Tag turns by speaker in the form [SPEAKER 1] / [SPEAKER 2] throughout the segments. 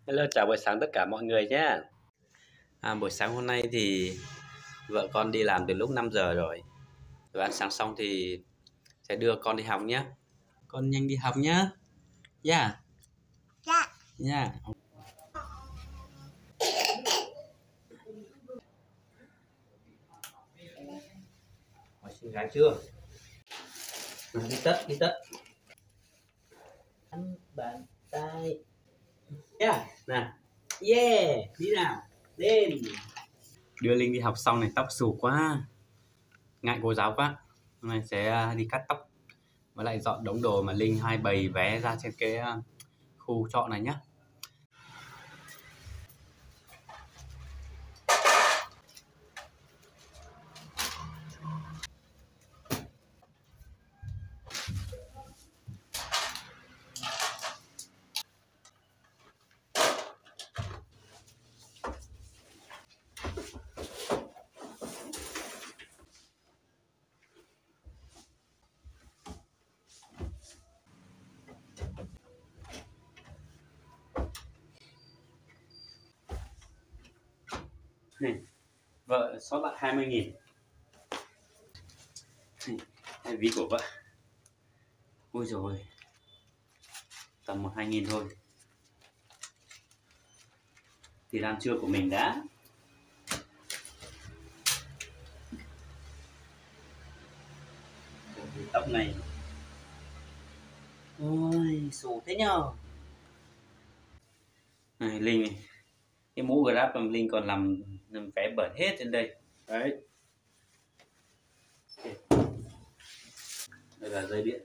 [SPEAKER 1] Hello, chào buổi sáng tất cả mọi người nhé. Buổi sáng hôm nay thì vợ con đi làm từ lúc 5 giờ rồi. Và ăn sáng xong thì sẽ đưa con đi học nhé. Con nhanh đi học nhé. Yeah.
[SPEAKER 2] Dạ.
[SPEAKER 1] Yeah. Hỏi xinh gái chưa? Đi tất. Ăn bàn tay. Yeah. Nào. Yeah. Đi nào. Lên. Đưa Linh đi học xong này tóc xù quá. Ngại cô giáo quá. Hôm nay sẽ đi cắt tóc. Với lại dọn đống đồ mà Linh hay bày vé ra trên cái khu trọ này nhé. Này, vợ sót lại 20.000. Này, ví của vợ. Ui rồi, tầm 1-2.000 thôi. Thì ăn trưa của mình đã. Tóc này. Ôi, xù thế nhờ. Này, Linh này. Cái mũ Grab mà Linh còn làm vé bẩn hết trên đây. Đấy. Đây là dây điện.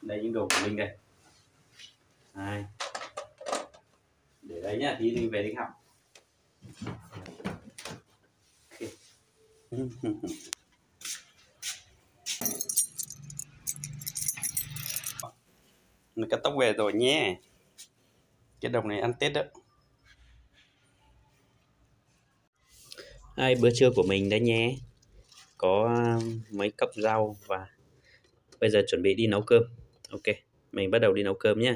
[SPEAKER 1] Đây những đồ của Linh đây. Đây. Để đấy nhá, tí Linh về đi học. Okay. Nó cắt tóc về rồi nhé. Cái đồng này ăn Tết đó. Bữa trưa của mình đây nhé. Có mấy cốc rau và bây giờ chuẩn bị đi nấu cơm. Ok, mình bắt đầu đi nấu cơm nhé.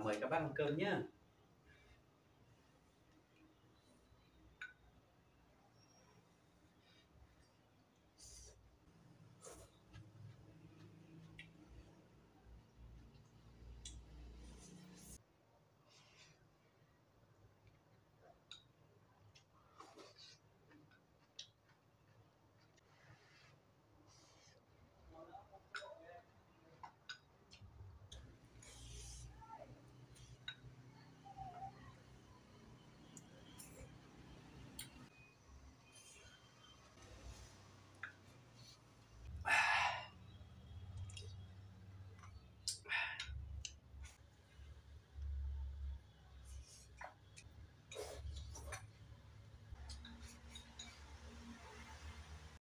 [SPEAKER 1] Mời các bác ăn cơm nhé.